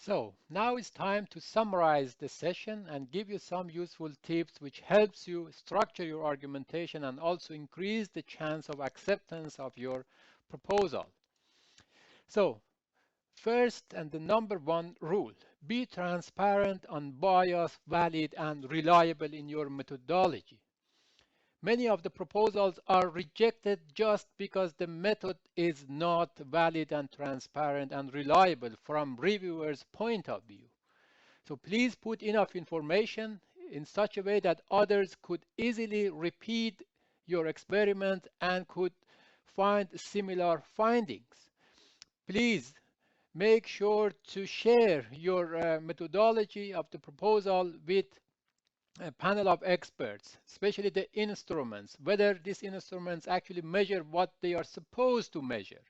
So now it's time to summarize the session and give you some useful tips which helps you structure your argumentation and also increase the chance of acceptance of your proposal. So first and the number one rule, be transparent, unbiased, valid, and reliable in your methodology. Many of the proposals are rejected just because the method is not valid and transparent and reliable from reviewers' point of view. So please put enough information in such a way that others could easily repeat your experiment and could find similar findings. Please make sure to share your methodology of the proposal with a panel of experts, especially the instruments, whether these instruments actually measure what they are supposed to measure.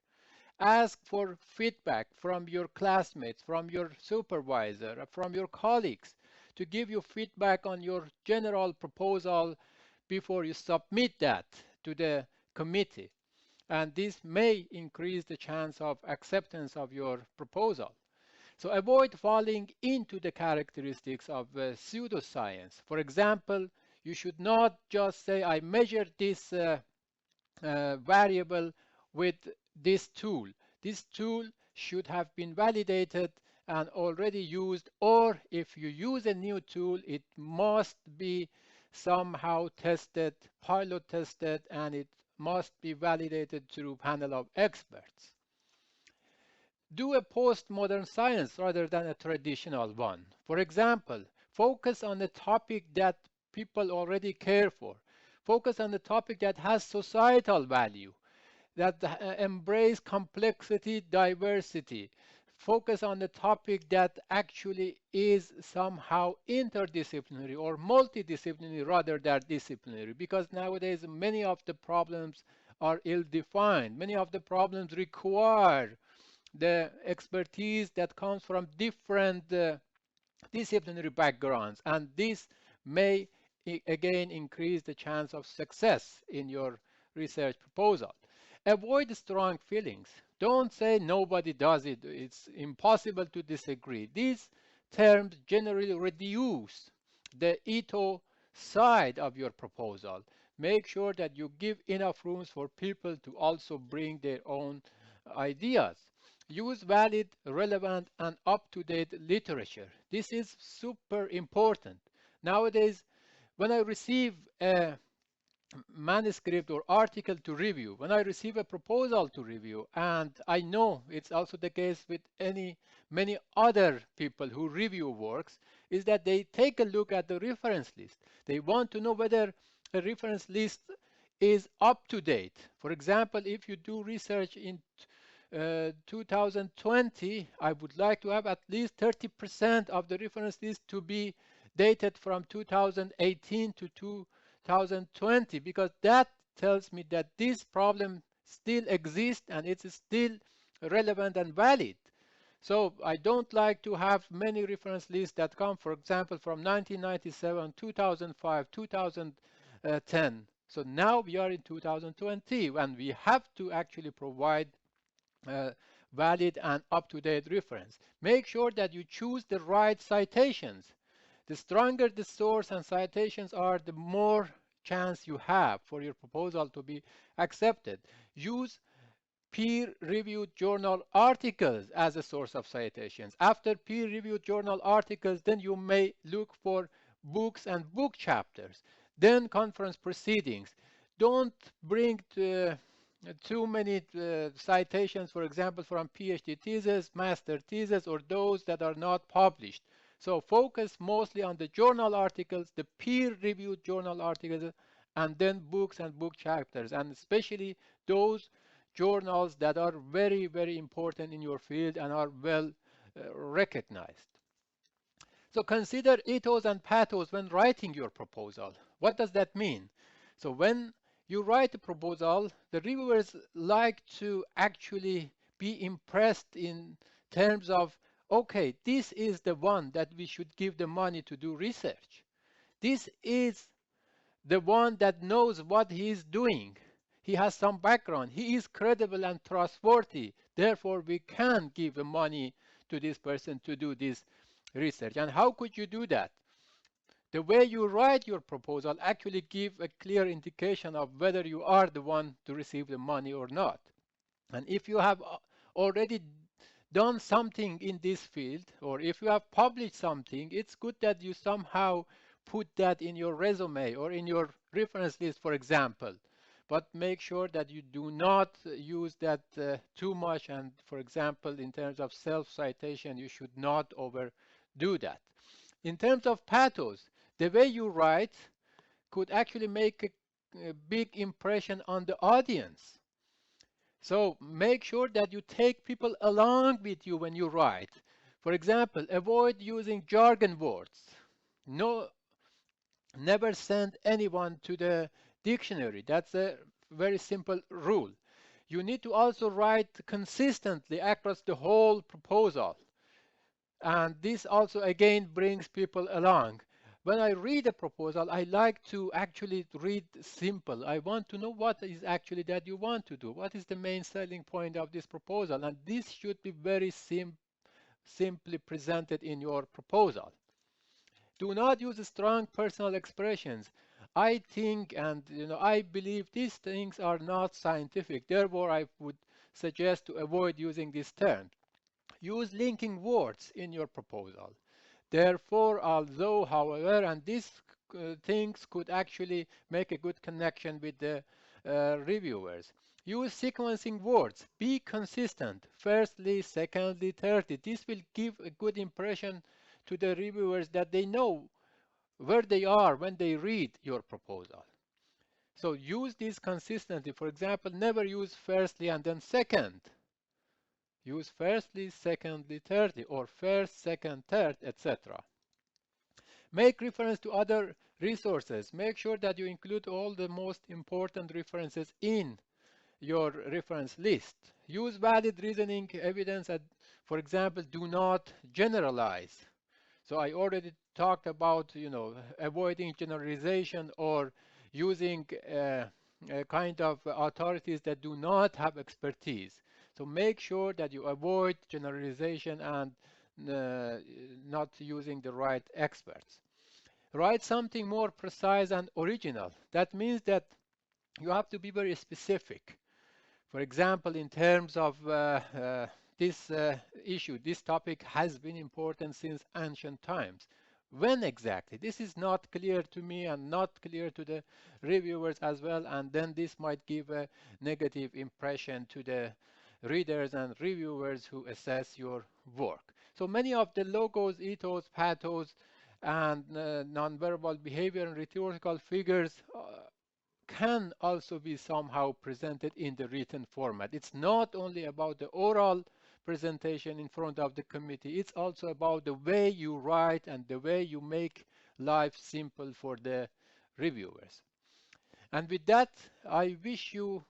Ask for feedback from your classmates, from your supervisor, from your colleagues to give you feedback on your general proposal before you submit that to the committee. And this may increase the chance of acceptance of your proposal. So avoid falling into the characteristics of pseudoscience. For example, you should not just say, I measured this variable with this tool. This tool should have been validated and already used, or if you use a new tool, it must be somehow tested, pilot tested, and it must be validated through a panel of experts. Do a postmodern science rather than a traditional one. For example, focus on a topic that people already care for. Focus on the topic that has societal value, that embrace complexity, diversity. Focus on the topic that actually is somehow interdisciplinary or multidisciplinary rather than disciplinary, because nowadays many of the problems are ill-defined. Many of the problems require the expertise that comes from different disciplinary backgrounds, and this may again increase the chance of success in your research proposal. Avoid strong feelings. Don't say nobody does it, it's impossible to disagree. These terms generally reduce the ethos side of your proposal. Make sure that you give enough rooms for people to also bring their own ideas. Use valid, relevant, and up-to-date literature. This is super important. Nowadays, when I receive a manuscript or article to review, when I receive a proposal to review, and I know it's also the case with many other people who review works, is that they take a look at the reference list. They want to know whether a reference list is up to date. For example, if you do research in 2020, I would like to have at least 30% of the reference list to be dated from 2018 to 2020, because that tells me that this problem still exists and it's still relevant and valid. So I don't like to have many reference lists that come, for example, from 1997, 2005, 2010. So now we are in 2020 and we have to actually provide valid and up-to-date reference. Make sure that you choose the right citations. The stronger the source and citations are, the more chance you have for your proposal to be accepted. Use peer-reviewed journal articles as a source of citations. After peer-reviewed journal articles, then you may look for books and book chapters, then conference proceedings. Don't bring too many citations, for example, from PhD thesis, master thesis, or those that are not published. So focus mostly on the journal articles, the peer-reviewed journal articles, and then books and book chapters, and especially those journals that are very, very important in your field and are well recognized. So consider ethos and pathos when writing your proposal. What does that mean? So when you write a proposal, the reviewers like to actually be impressed in terms of, okay, this is the one that we should give the money to do research. This is the one that knows what he is doing. He has some background. He is credible and trustworthy. Therefore, we can give the money to this person to do this research. And how could you do that? The way you write your proposal actually give a clear indication of whether you are the one to receive the money or not. And if you have already done something in this field, or if you have published something, it's good that you somehow put that in your resume or in your reference list, for example. But make sure that you do not use that too much. And for example, in terms of self-citation, you should not overdo that. In terms of pathos, the way you write could actually make a big impression on the audience. So make sure that you take people along with you when you write. For example, avoid using jargon words. No, never send anyone to the dictionary. That's a very simple rule. You need to also write consistently across the whole proposal. And this also again brings people along. When I read a proposal, I like to actually read simple. I want to know what is actually that you want to do. What is the main selling point of this proposal? And this should be very simply presented in your proposal. Do not use strong personal expressions. I think and I believe these things are not scientific. Therefore, I would suggest to avoid using this term. Use linking words in your proposal. Therefore, although, however, and these things could actually make a good connection with the reviewers. Use sequencing words. Be consistent. Firstly, secondly, thirdly. This will give a good impression to the reviewers that they know where they are when they read your proposal. So use this consistently. For example, never use firstly and then second. Use firstly, secondly, thirdly, or first, second, third, etc. Make reference to other resources. Make sure that you include all the most important references in your reference list. Use valid reasoning evidence. For example, do not generalize. So I already talked about, avoiding generalization or using a kind of authorities that do not have expertise. So make sure that you avoid generalization and not using the right experts. Write something more precise and original. That means that you have to be very specific. For example, in terms of this issue, this topic has been important since ancient times. When exactly? This is not clear to me and not clear to the reviewers as well, and then this might give a negative impression to the readers and reviewers who assess your work. So many of the logos, ethos, pathos, and nonverbal behavior and rhetorical figures can also be somehow presented in the written format. It's not only about the oral presentation in front of the committee, it's also about the way you write and the way you make life simple for the reviewers. And with that, I wish you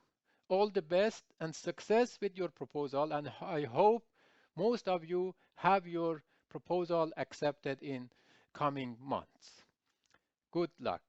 all the best and success with your proposal, and I hope most of you have your proposal accepted in coming months. Good luck.